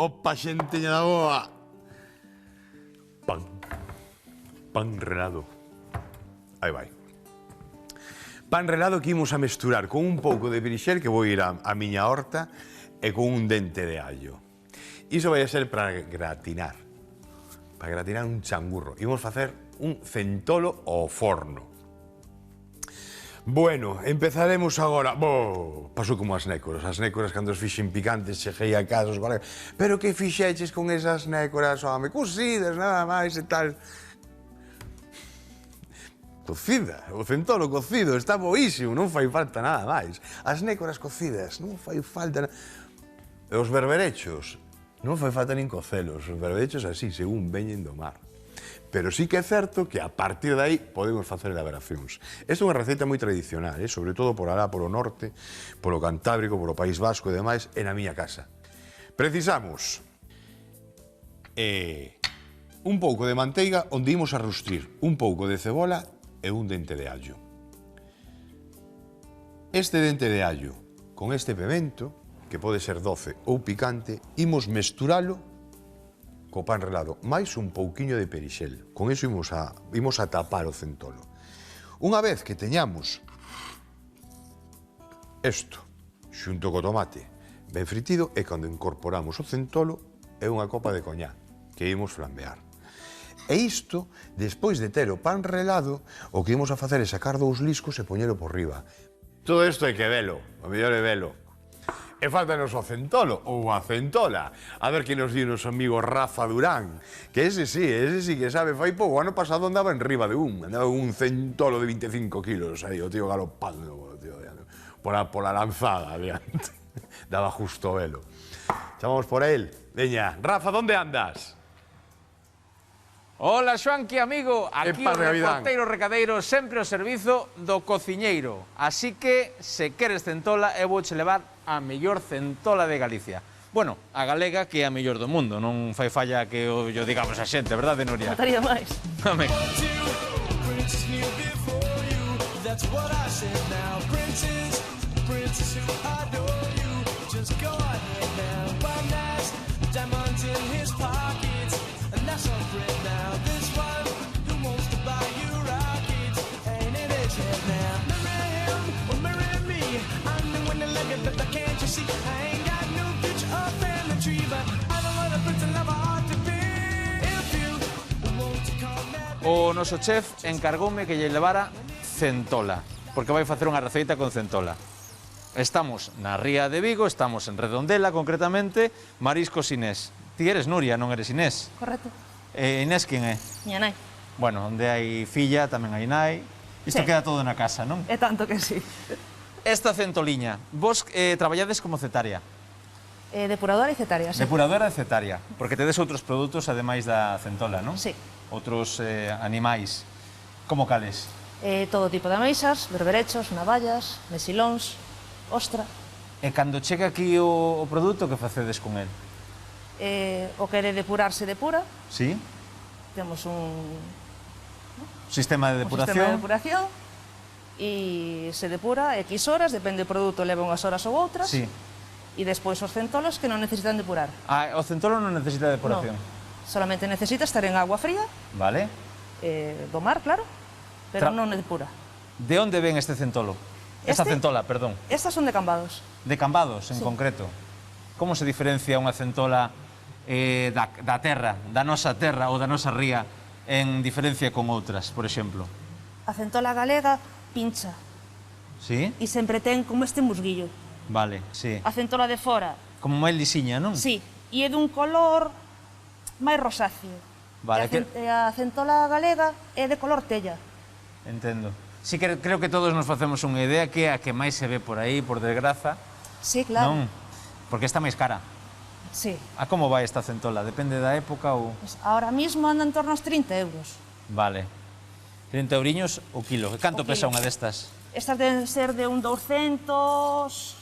Opa, xenteña da boa. Pan relado. Aí vai. Pan relado que imos a mesturar con un pouco de perixel que vou ir a miña horta e con un dente de allo. Iso vai a ser para gratinar. Para gratinar un changurro. Imos facer un centolo ao forno. Bueno, empezaremos agora. Pasou como as nécoras. As nécoras, cando os fixen picantes, cheguei a casa os colegas. Pero que fixeches con esas nécoras, home? Cocidas, nada máis e tal. Cocida, o centolo cocido, está boísimo, non fai falta nada máis. As nécoras cocidas, non fai falta nada. Os berberechos, non fai falta nin cocelos. Os berberechos así, según veñen do mar. Pero sí que é certo que a partir de aí podemos facer elaboracións. Esta é unha receita moi tradicional, sobre todo por alá, polo norte, polo Cantábrico, polo País Vasco e demais, e na miña casa. Precisamos un pouco de manteiga onde imos a rustrir un pouco de cebola e un dente de allo. Este dente de allo con este pemento, que pode ser doce ou picante, imos mesturalo co pan relado, máis un pouquiño de perixel. Con iso imos a tapar o centolo. Unha vez que teñamos isto, xunto co tomate, ben fritido, e cando incorporamos o centolo, é unha copa de coñac, que imos flambear. E isto, despois de ter o pan relado, o que imos a facer é sacar dous liscos e poñelo por riba. Todo isto hai que velo, o mellor é velo. E faltanos o centolo, ou a centola. A ver que nos di o noso amigo Rafa Durán, que ese sí que sabe, fai pouco. O ano pasado andaba en riba de andaba un centolo de 25 kilos, aí, o tío galopando, pola lanzada, adiante. Daba justo velo. Chamamos por él. Veña, Rafa, ¿dónde andas? Hola, Xoanqui, amigo. Aquí o reporteiro recadeiro sempre ao servizo do cociñeiro. Así que, se queres centola, eu vouche levar a mellor centola de Galicia. Bueno, a galega que é a mellor do mundo. Non fai falla que o digamos a xente, verdade, Nuria? Faltaría máis. Amén. O noso chef encargoume que lle levara centola, porque vai facer unha receita con centola. Estamos na Ría de Vigo, estamos en Redondela, concretamente, Mariscos Inés. Ti eres Nuria, non eres Inés? Correcto. Inés, quen é? Miña nai. Bueno, onde hai filla, tamén hai nai. Isto queda todo na casa, non? É tanto que sí. Esta centoliña, vos traballades como cetaria? Depuradora e cetaria, sí. Depuradora e cetaria, porque tedes outros produtos ademais da centola, non? Sí. Outros animais. Como cales? Todo tipo de ameixas, berberechos, navallas, mesilóns, ostra. E cando chega aquí o produto, que facedes con el? O que é de depurarse depura. Sí? Temos un Sistema de depuración. sistema de depuración e se depura X horas, depende do produto, leva unhas horas ou outras. Sí. E despois os centolos que non necesitan depurar. Ah, o centolo non necesita depuración. No. Solamente necesita estar en agua fría, Vale. do mar, claro, pero non depura. De onde ven este centolo? Esta centola, perdón. Estas son de Cambados. De Cambados, en Sí. concreto. Como se diferencia unha centola da terra, da nosa terra ou da nosa ría, en diferencia con outras, por exemplo? A centola galega pincha Sí? e sempre ten como este musguillo. Vale, sí. A centola de fora, Como máis lisiña, non? sí, e é dun color máis rosáceo. Vale, E a centola galega é de color tella. Entendo. Sí que creo que todos nos facemos unha idea que é a que máis se ve por aí, por desgraza. Sí, claro. Non? Porque está máis cara. Sí. A como vai esta centola? Depende da época ou... Pues ahora mismo anda en torno aos 30 euros. Vale. 30 euriños o kilo. E canto O pesa kilo. unha destas? Estas deben ser de un 200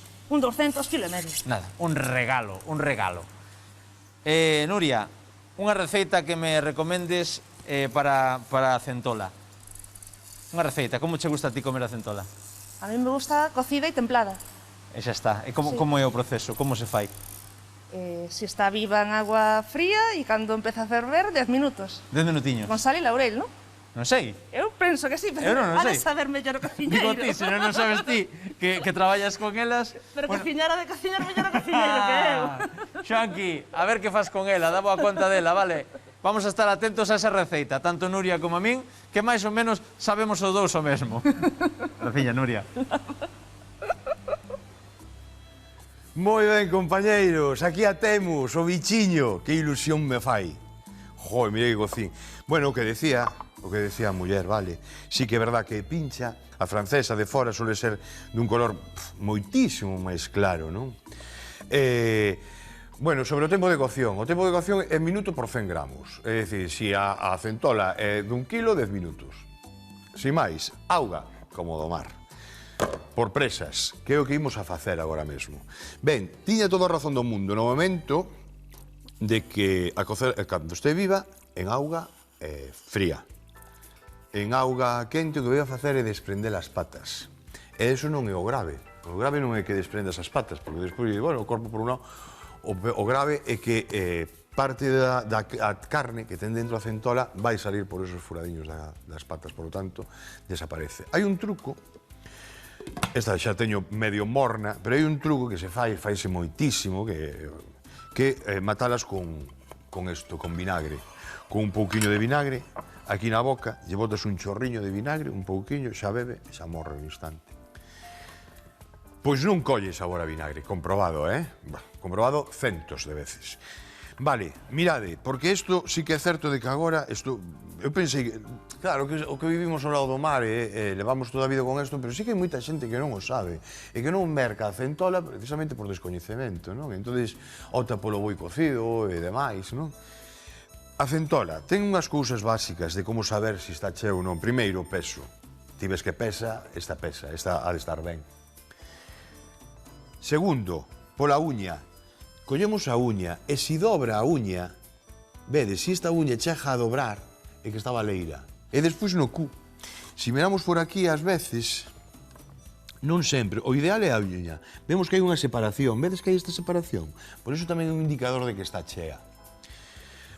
kilo e medio. Nada, un regalo, un regalo. Nuria, unha receita que me recomendes para a centola. Unha receita, como che gusta a ti comer a centola? A mí me gusta cocida e templada. E xa está. E como, Sí. como é o proceso? Como se fai? Si está viva en agua fría e cando empeza a ferver, 10 minutos. 10 minutiños. Con sal e laurel, non? Non sei. Eu penso que sí, pero Eu non ha sei. de saber mellor o Digo cociñeiro. ti, se non sabes ti que traballas con elas... Pero bueno. cociñar ha de cociñar mellor o cociñeiro que eu. Xoanqui, a ver que faz con ela, dá boa conta dela, vale? Vamos a estar atentos a esa receita, tanto Nuria como a min, que máis ou menos sabemos os dous o mesmo. Graciña, Nuria. Moi ben, compañeiros, aquí a temos, o bichiño, que ilusión me fai. Joder, mire que cocín. Bueno, o que decía a muller, vale, sí que é verdad que pincha, a francesa de fora suele ser dun color moitísimo máis claro, non? Bueno, sobre o tempo de cocción é minuto por 100 gramos, é dicir, se a centola é dun kilo, 10 minutos. Si máis, auga, como do mar. Por presas, que é o que imos a facer agora mesmo. Ben, tiña toda a razón do mundo no momento de que a cocer, cando este viva, en auga fría. En auga quente o que voy a facer é desprender as patas. E iso non é o grave. O grave non é que desprendas as patas, porque despois, bueno, o corpo por un lado, o grave é que parte da carne que ten dentro a centola vai salir por esos furadiños das patas, por lo tanto, desaparece. Hai un truco. Esta xa teño medio morna, pero hai un truco que se faise moitísimo, que matalas con vinagre. Con un pouquiño de vinagre, aquí na boca, lle botas un chorriño de vinagre, un pouquiño, xa bebe, xa morre no instante. Pois non colle sabor a vinagre, comprobado, comprobado centos de veces. Vale, mirade, porque isto sí que é certo de que agora, eu pensei que, claro, o que vivimos ao lado do mar levamos toda a vida con isto, pero sí que hai moita xente que non o sabe e que non merca a centola precisamente por descoñecemento, non? Entonces, opta polo boi cocido e demais, non? A centola ten unhas cousas básicas de como saber se está cheo ou non. Primeiro, o peso. Ti ves que esta ha de estar ben. Segundo, pola uña. Collemos a uña e se dobra a uña, vedes, se esta uña chega a dobrar, é que está baleira. E despois no cu. Se miramos por aquí, ás veces, non sempre, o ideal é a uña. Vemos que hai unha separación, vedes que hai esta separación? Por iso tamén é un indicador de que está chea.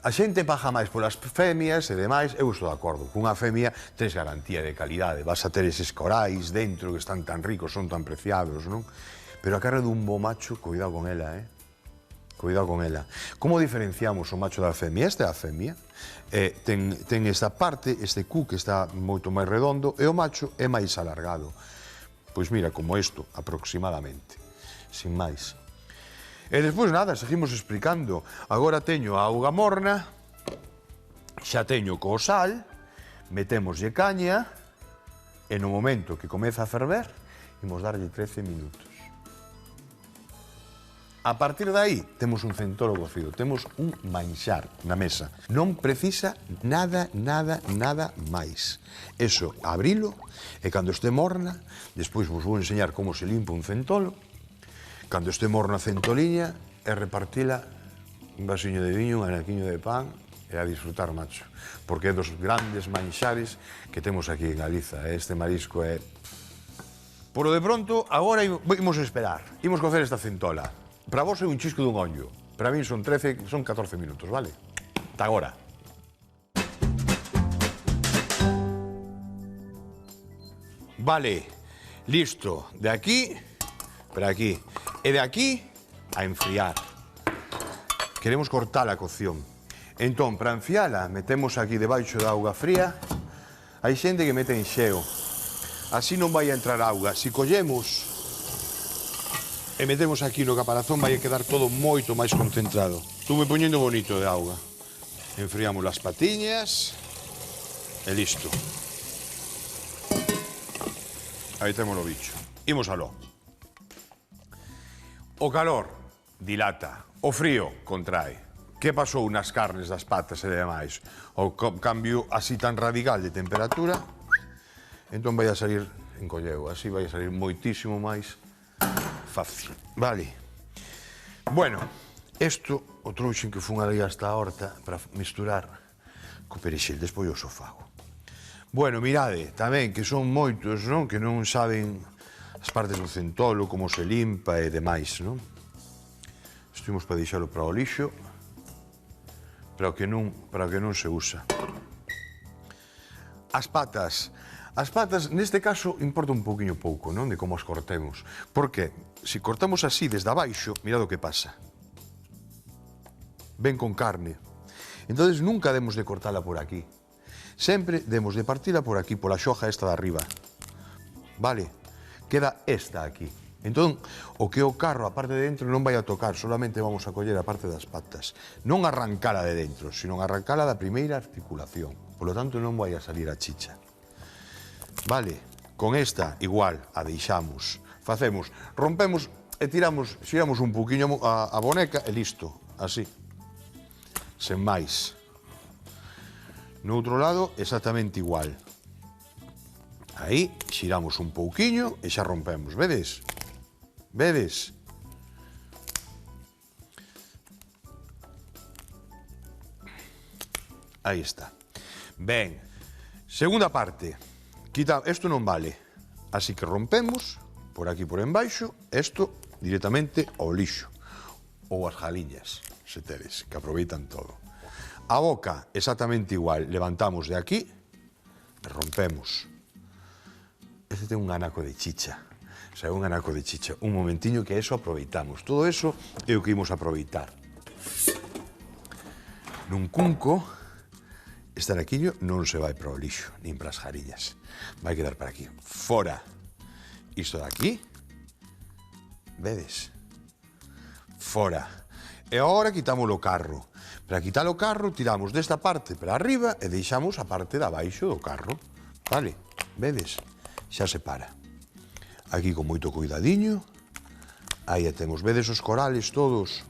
A xente paga máis polas femias e demais, eu estou de acordo. Cunha femia tens garantía de calidade, vas a ter eses corais dentro que están tan ricos, son tan preciados, non? Pero a carne dun bo macho, cuidado con ela, Cuidado con ela. Como diferenciamos o macho da femia? Esta é a femia. Ten esta parte, este cu que está moito máis redondo, e o macho é máis alargado. Pois mira, como isto, aproximadamente. Sin máis. E despois nada, seguimos explicando. Agora teño a auga morna, xa teño co sal, metémoslle caña, e no momento que comeza a ferver, imos darlle 13 minutos. A partir de aí, temos un centolo cocido, temos un manxar na mesa. Non precisa nada máis. Eso, abrilo, e cando este morna, despois vos vou enseñar como se limpa un centolo, cando este morna a centoliña, e repartila un vasiño de viño, un anaquiño de pan, e a disfrutar, macho. Porque é dos grandes manxares que temos aquí en Galiza. Este marisco é... Por lo de pronto, agora imos esperar. Imos cocer esta centola. Para vos é un chisco dun ollo. Para min son 14 minutos, vale? Ata agora. Vale, listo. De aquí para aquí. E de aquí a enfriar. Queremos cortar a cocción. Entón, para enfriala, metemos aquí debaixo da auga fría. Hai xente que mete en xeo. Así non vai a entrar auga. Si collemos e metemos aquí no caparazón, vai a quedar todo moito máis concentrado. Estuve poñendo bonito de auga. Enfriamos as patiñas e listo. Aí temos o bicho. Imos aló. O calor dilata, o frío contrae. Que pasou nas carnes das patas e demais? O cambio así tan radical de temperatura, entón vai a salir en colleu, así vai a salir moitísimo máis fácil. Vale. Bueno, isto o trouxen que fun ali hasta a horta para misturar co perexil, despois o sofago. Bueno, mirade, tamén que son moitos, non? Que non saben as partes do centolo, como se limpa e demais, non? Isto imos para deixalo para o lixo, para o que non se usa. As patas, neste caso, importa un poquinho pouco, non? De como as cortemos. Porque, se cortamos así desde abaixo, mirad o que pasa. Ven con carne. Entonces nunca demos de cortala por aquí. Sempre demos de partila por aquí, pola xoja esta de arriba. Vale? Queda esta aquí. Entón, o que o carro, a parte de dentro, non vai a tocar, solamente vamos a coller a parte das patas. Non arrancala de dentro, sino arrancala da primeira articulación. Por lo tanto, non vai a salir a chicha. Vale? Con esta, igual, a deixamos. Facemos, rompemos e tiramos, xiramos un poquinho a boneca e listo. Así. Sen máis. No outro lado, exactamente igual. Aí, xiramos un pouquiño e xa rompemos, vedes? Vedes? Aí está. Ben, segunda parte. Isto non vale. Así que rompemos, por aquí por embaixo, isto directamente ao lixo. Ou as jaliñas, se tedes, que aproveitan todo. A boca, exactamente igual. Levantamos de aquí e rompemos. Este ten un anaco de chicha. O sea, un anaco de chicha. Un momentiño que eso aproveitamos. Todo eso é o que imos aproveitar. Nun cunco, este anaquiño non se vai para o lixo, nin para as jariñas. Vai quedar para aquí. Fora. Isto de aquí. Vedes? Fora. E agora quitamos o carro. Para quitar o carro, tiramos desta parte para arriba e deixamos a parte de abaixo do carro. Vale? Vedes? Xa se para. Aquí con moito cuidadiño. Aí temos, vedes os corales todos.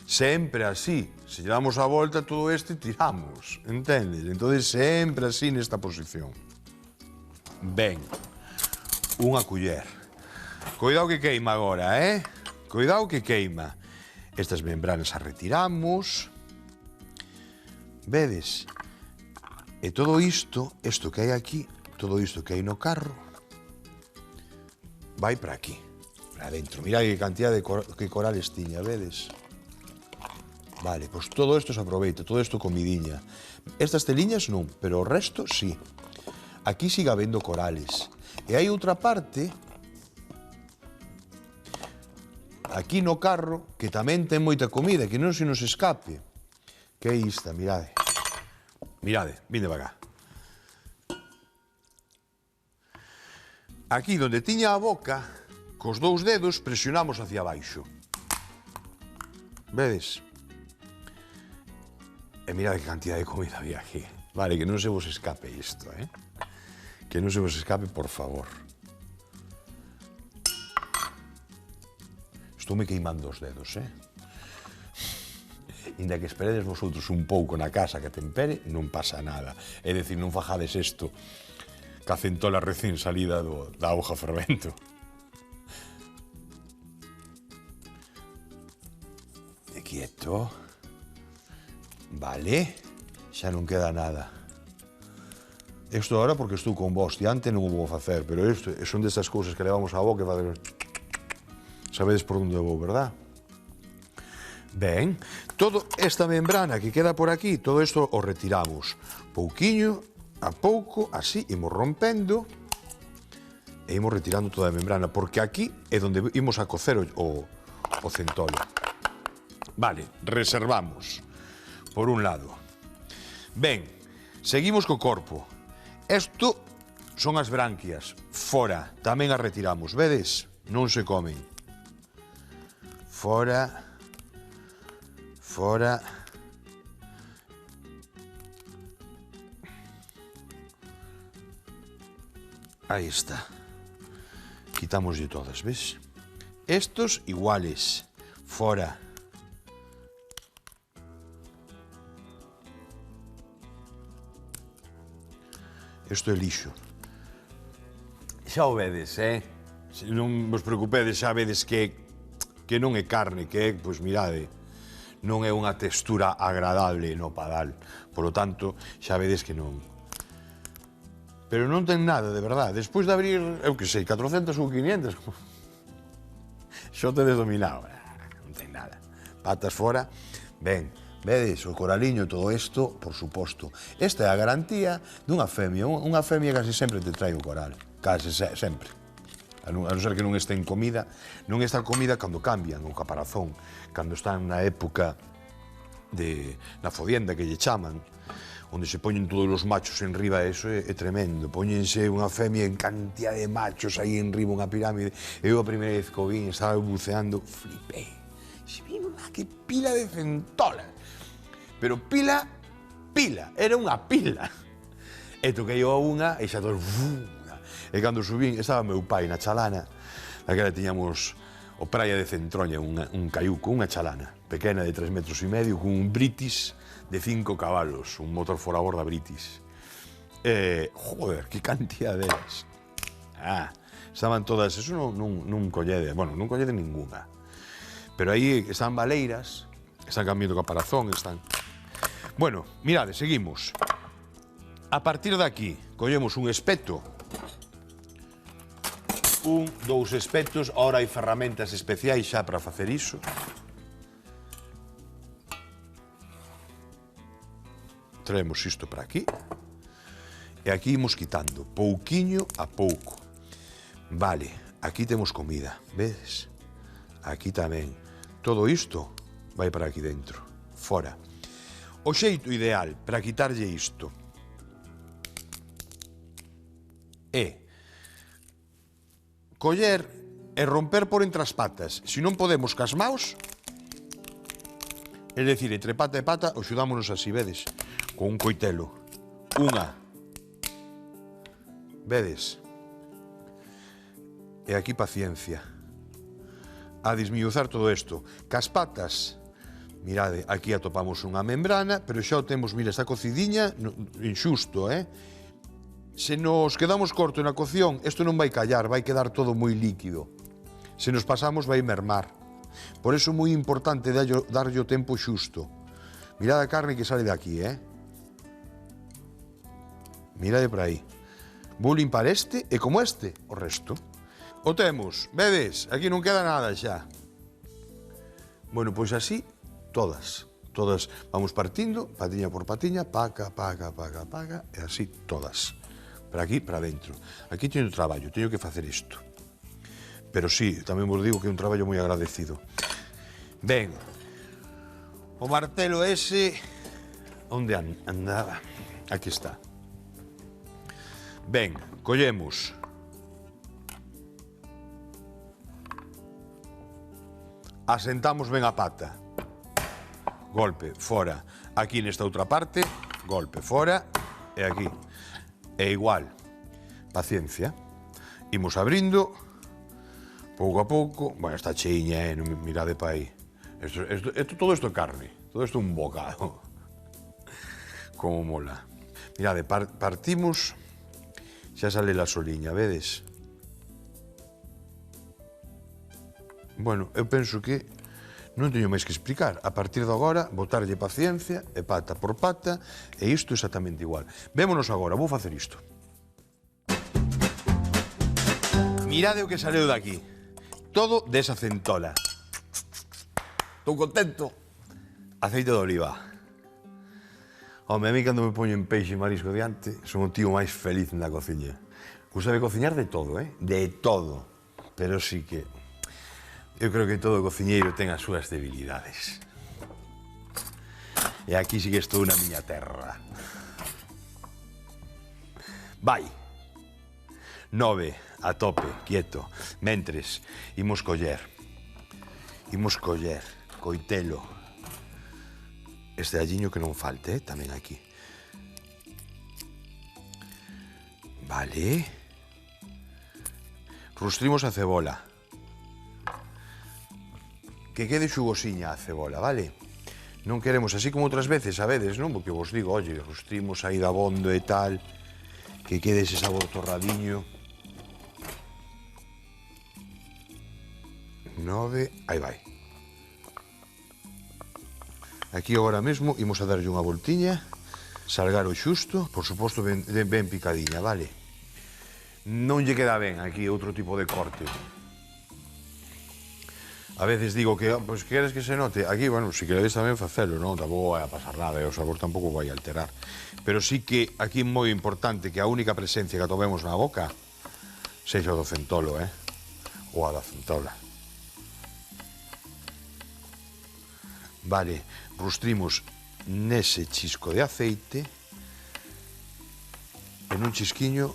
Sempre así. Se lle damos a volta todo este, tiramos. Entendes? Entón, sempre así nesta posición. Ben. Unha culler. Cuidado que queima agora, Cuidado que queima. Estas membranas as retiramos. Vedes? E todo isto que hai aquí, todo isto que hai no carro, vai para aquí, para dentro. Mirad que cantidad de corales tiña, vedes? Vale, pois todo isto se aproveita, todo isto comidiña. Estas teliñas non, pero o resto sí. Aquí sigue habendo corales. E hai outra parte, aquí no carro, que tamén ten moita comida, que non se nos escape. Que é ista, mirade. Mirade, vinde para cá. Aquí, donde tiña a boca, cos dous dedos presionamos hacia baixo. Vedes? E mirade que cantidad de comida había aquí. Vale, que non se vos escape isto, Que non se vos escape, por favor. Estou me queimando os dedos, Inda que esperedes vosotros un pouco na casa que tempere, non pasa nada. É dicir, non fajades isto ca centola recén salida da auga fervento. E quieto. Vale. Xa non queda nada. Isto agora porque estou con vos, e antes non o vou facer, pero isto son destas cousas que levamos á boca e va a... Sabedes por onde vou, verdad? Ben, toda esta membrana que queda por aquí, todo isto o retiramos. Pouquiño a pouco, así, imos rompendo e imos retirando toda a membrana, porque aquí é onde imos a cocer o centolo. Vale, reservamos, por un lado. Ben, seguimos co corpo. Isto son as branquias, fora, tamén as retiramos, vedes? Non se comen. Fora... Fora. Aí está. Quitámoslle todas, ves? Estos iguales. Fora. Isto é lixo. Xa o vedes, Se non vos preocupedes, xa vedes que non é carne, que é, pois mirade, non é unha textura agradable no padal. Por lo tanto, xa vedes que non. Pero non ten nada, de verdade. Despois de abrir, eu que sei, 400 ou 500, xa o tedes dominado. Non ten nada. patas fora. Ben, vedes, o coraliño e todo isto, por suposto. Esta é a garantía dunha femia. Unha femia casi sempre te trae o coral. Casi sempre. A non ser que non este en comida. Non está comida cando cambian o caparazón. Cando están na época na fodienda que lle chaman, onde se poñen todos os machos en riba, eso é tremendo. Poñense unha femia en cantidad de machos aí en riba, unha pirámide. Eu a primeira vez que o vin, estaba buceando, flipei. Se vi unha que pila de centolas. Pero pila, era unha pila. E toquei a unha e xa todo... E cando subín, estaba meu pai na chalana, aquela tiñamos o praia de Centroña, un caiuco, unha chalana, pequena de 3,5 metros, con un British de 5 cabalos, un motor fora a borda British. Joder, que cantidad delas. Estaban todas, eso non collede, bueno, non collede ninguna. Pero aí están baleiras, están cambiando o caparazón, están... Bueno, mirade, seguimos. A partir de aquí, collemos un espeto, dous espetos, ahora hai ferramentas especiais xa para facer iso. Traemos isto para aquí. E aquí imos quitando, pouquiño a pouco. Vale, aquí temos comida, vedes? Aquí tamén. Todo isto vai para aquí dentro, fora. O xeito ideal para quitarlle isto é coller e romper por entre as patas. Se non podemos cas maos, é dicir, entre pata e pata, axudámonos así, vedes? Con un coitelo. Unha. Vedes? E aquí paciencia. A desmiuzar todo isto. Cas patas, mirade, aquí atopamos unha membrana, pero xa o temos, mira, esta cocidiña, inxusto, Se nos quedamos corto na cocción, isto non vai callar, vai quedar todo moi líquido. Se nos pasamos, vai mermar. Por iso é moi importante darlle o tempo xusto. Mirad a carne que sale de aquí, Mirade por aí. Vou limpar este e como este, o resto. O temos, vedes, aquí non queda nada xa. Bueno, pois así, todas. Todas vamos partindo, patiña por patiña, paca, e así todas. Para aquí, para dentro. Aquí teño traballo, teño que facer isto. Pero sí, tamén vos digo que é un traballo moi agradecido. Ben, o martelo ese, onde andaba? Aquí está. Ben, collemos. Asentamos ben a pata. Golpe, fora. Aquí nesta outra parte, golpe, fora. E aquí. É igual. Paciencia. Imos abrindo. Pouco a pouco. Bueno, está cheiña, non mirade pa aí. Todo isto é carne. Todo isto é un bocado. Como mola. Mirade, partimos. Xa sale la soliña, vedes? Bueno, eu penso que non teño máis que explicar. A partir de agora, botarlle paciencia, e pata por pata, e isto exactamente igual. Vémonos agora, vou facer isto. Mirade o que saleu daqui. Todo desa centola. Estou contento. Aceite de oliva. Home, a mí cando me poño en peixe e marisco diante, son o tío máis feliz na cociña. Gusta de cociñar de todo, De todo. Pero sí que... eu creo que todo cociñeiro ten as súas debilidades. E aquí sí que estou na miña terra. Vai. 9, a tope, quieto. Mentres, imos coller. Coitelo. Este alliño que non falte, tamén aquí. Vale. Rustrimos a cebola. Que quede xugosiña a cebola, vale? Non queremos, así como outras veces, sabedes, non? Porque vos digo, oye, rustrimos aí da bondo e tal, que quede ese sabor torradiño. 9, aí vai. Aquí agora mesmo imos a darlle unha voltiña, salgar o xusto, por suposto ben picadiña, vale? Non lle queda ben aquí outro tipo de corte. A veces digo que, pois, queres que se note? Aquí, bueno, se queredes tamén facelo, non? Tampouco vai a pasar nada, e o sabor tampouco vai a alterar. Pero sí que aquí é moi importante que a única presencia que atovemos na boca sexa o do centolo, ou a da centola. Vale, rustrimos nese chisco de aceite e nun chisquiño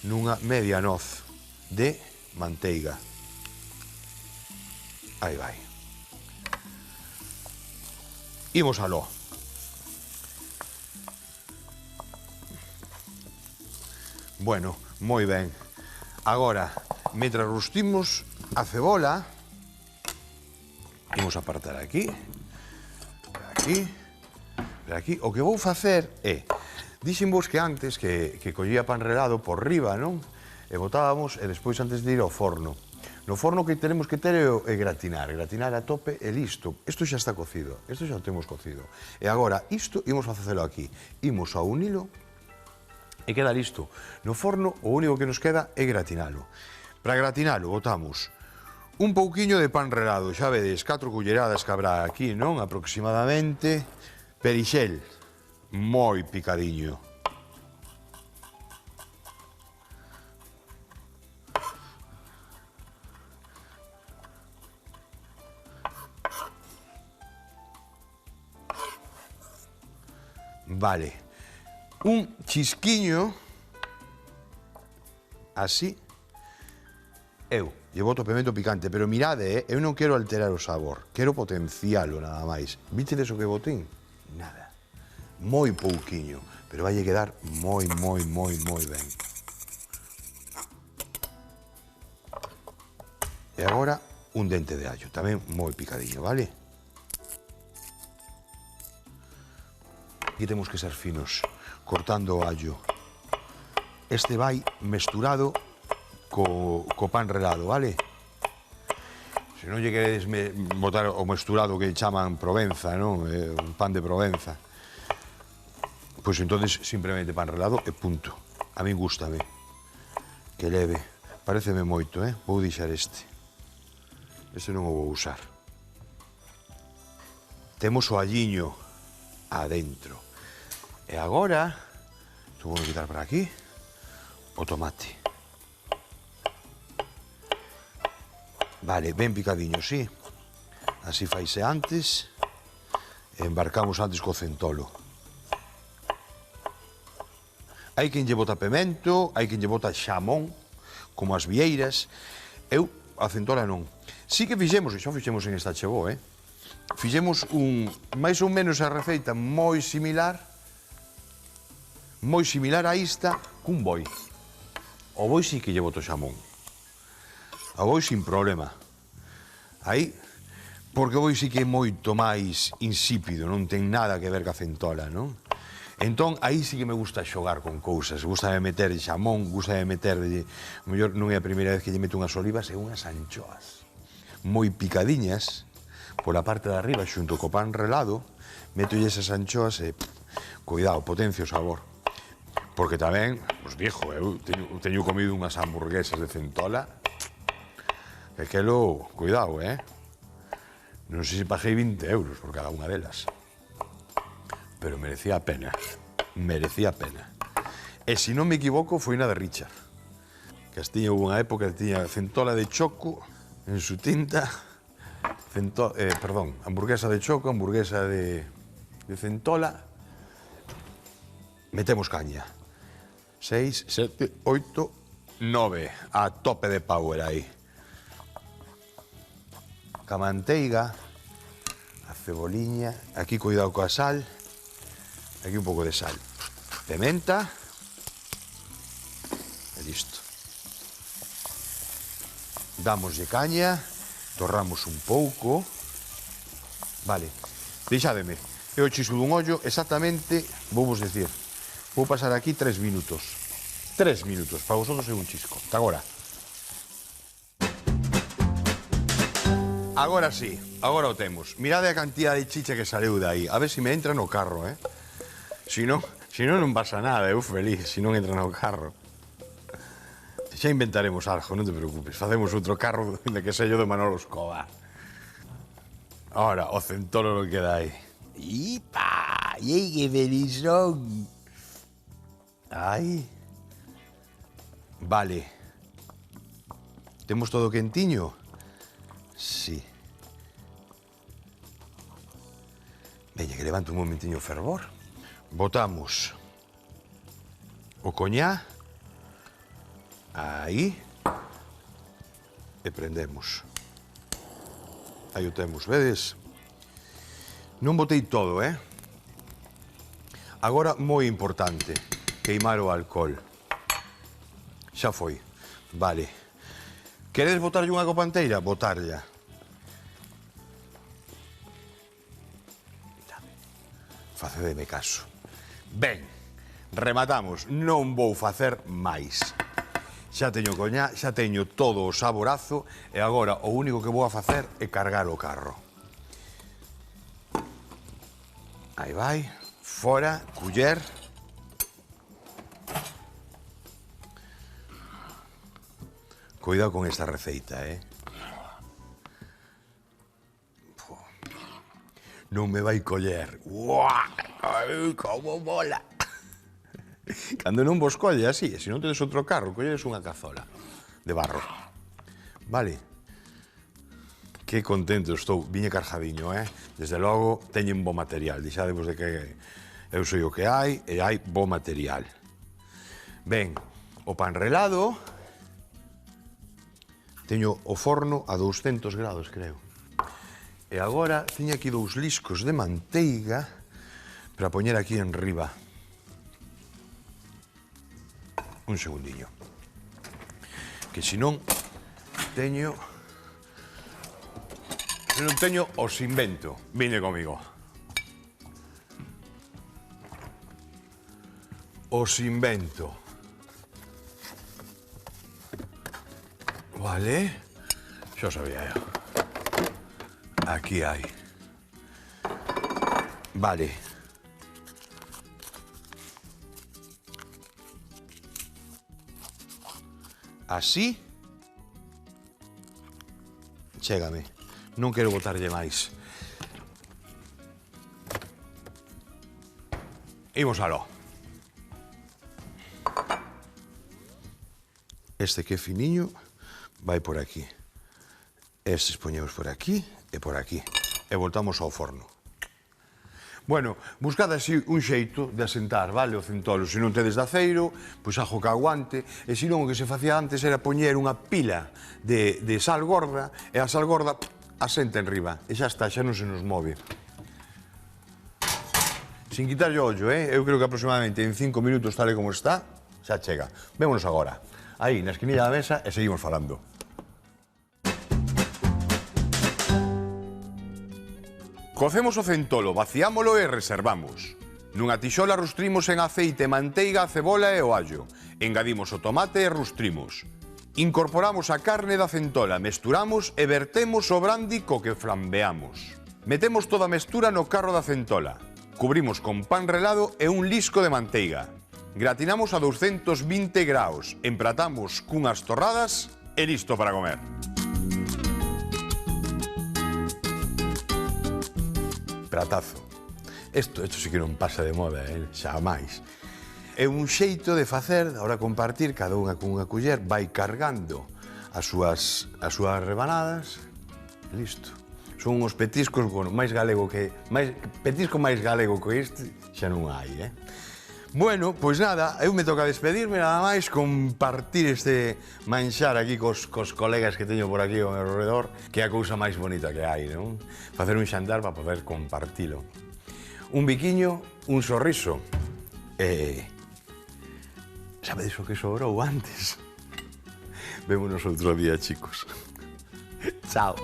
nunha media noz de manteiga. Aí vai. Imos aló. Bueno, moi ben. Agora, mentre rustimos a cebola, imos apartar aquí, por aquí. O que vou facer é, dixenvos que antes que collía pan relado por riba, non? E botábamos, e despois antes de ir ao forno. No forno que tenemos que ter é gratinar a tope e listo. Isto xa está cocido, isto xa o temos cocido. E agora, isto imos a facelo aquí. Imos a unilo e queda listo. No forno o único que nos queda é gratinalo. Para gratinalo botamos un pouquiño de pan relado, xa vedes, 4 culleradas que habrá aquí, non? Aproximadamente. Perixel, moi picadiño. Vale, un chisquiño así. Eu lle boto pemento picante, pero mirade, eu non quero alterar o sabor, quero potencialo nada máis. Víchedes o que botín? Nada. Moi pouquiño, pero vai quedar moi ben. E agora un dente de allo, tamén moi picadiño, vale? Aquí temos que ser finos, cortando o allo. Este vai mesturado co pan relado, vale? Se non lle queredes botar o mesturado que chaman Provenza, non? Un pan de Provenza. Pois entonces simplemente pan relado e punto. A min gústame. Que leve. Paréceme moito, Vou deixar este. Este non o vou usar. Temos o alliño adentro. E agora, vou quitar para aquí, o tomate. Vale, ben picadiño, sí. Así faise antes. E embarcamos antes co centolo. Hai quen lle bota pemento, hai quen lle bota xamón, como as vieiras. Eu, a centola non. Sí que fixemos, e xa fixemos en esta chegou, fixemos máis ou menos a receita moi similar a esta cun boi. O boi sí que lle boto xamón. O boi sin problema. Aí, porque o boi sí que é moito máis insípido, non ten nada que ver ca centola, non? Entón, aí sí que me gusta xogar con cousas. Gusta de meter xamón, gusta de meter... Mellor non é a primeira vez que lle meto unhas olivas e unhas anchoas. Moi picadiñas, pola parte de arriba, xunto co pan relado, meto esas anchoas e... Cuidado, potencia o sabor. Porque tamén, os dixo, eu teño comido unhas hamburguesas de centola. E quelo, cuidado, Non sei se paguei 20 euros por cada unha delas. Pero merecía a pena. Merecía a pena. E se non me equivoco, foi unha de Richard. Castiña hubo unha época que tiña centola de choco en su tinta. Hamburguesa de choco, hamburguesa de centola. Metemos caña. 6, 7, 8, 9. A tope de power aí. Ca manteiga, a ceboliña, aquí cuidado coa sal, aquí un pouco de sal, pementa e listo. Damoslle caña, torramos un pouco, vale, deixádeme, eu chiso dun ollo exactamente, vou vos decir, vou pasar aquí 3 minutos, para vosotros é un chisco, ata agora. Agora sí, agora o temos. Mirade a cantidad de chicha que saleu de aí. A ver se me entra no carro, Se non pasa nada, eu feliz, se non entra no carro. Xa inventaremos algo, non te preocupes. Facemos outro carro de que sello de Manolo Escobar. Ahora, o centolo lo queda aí. ¡Ipa! ¡Yey, que felizón! Aí. Vale. Temos todo quentiño? Sí. Veña, que levanto un momentiño o fervor. Botamos o coñá. Aí. E prendemos. Aí o temos, vedes? Non botei todo, Agora, moi importante, queimar o alcohol. Xa foi. Vale. Queredes botarlle unha copa enteira? Botarlla. Facedeme caso. Ben, rematamos. Non vou facer máis. Xa teño coñá, xa teño todo o saborazo e agora o único que vou a facer é cargar o carro. Aí vai, fora, culler. Cuidado con esta receita, Non me vai coller. Uah, ai, como mola. Cando non vos colle así, se non tedes outro carro, colledes unha cazola de barro. Vale. Que contento estou. Viñe carjadiño, Desde logo, teñen bo material. Dixadevos de que eu sei o que hai e hai bo material. Ben, o pan relado. Teño o forno a 200 grados, creo. E agora teño aquí 2 liscos de manteiga para poñer aquí en riba. Un segundiño. Que senón teño... Se non teño, os invento. Vine comigo. Os invento. Vale. Xa sabía eu. Aquí hai. Vale. Así. Chégame. Non quero botarlle máis. Imos aló. Este que é finiño vai por aquí. Estes poñemos por aquí e por aquí. E voltamos ao forno. Bueno, buscad así un xeito de asentar, vale, o centolo. Se non tedes de aceiro, pois ajo que aguante. E se non, o que se facía antes era poñer unha pila de sal gorda e a sal gorda asenta en riba. E xa está, xa non se nos move. Sin quitarlle o ollo, Eu creo que aproximadamente en 5 minutos, tal e como está, xa chega. Vémonos agora. Aí, na esquinilla da mesa, e seguimos falando. Cocemos o centolo, vaciámolo e reservamos. Nunha tixola rustrimos en aceite, manteiga, a cebola e o allo. Engadimos o tomate e rustrimos. Incorporamos a carne da centola, mesturamos e vertemos o brandi co que flambeamos. Metemos toda a mestura no carro da centola. Cubrimos con pan relado e un lisco de manteiga. Gratinamos a 220 graus, empratamos cunhas torradas e listo para comer. Pratazo. Isto sí que non pasa de moda, xa máis. É un xeito de facer, ahora compartir, cada unha con unha culler, vai cargando as súas rebanadas, listo. Son uns petiscos, bueno, máis galego que... petisco máis galego que este, xa non hai, Bueno, pois nada, eu me toca despedirme nada máis, compartir este manxar aquí cos colegas que teño por aquí ao meu alrededor, que é a cousa máis bonita que hai, non? Facer un xantar para poder compartilo. Un biquiño, un sorriso. Sabedes o que sobrou antes? Vémonos outro día, chicos. Chao.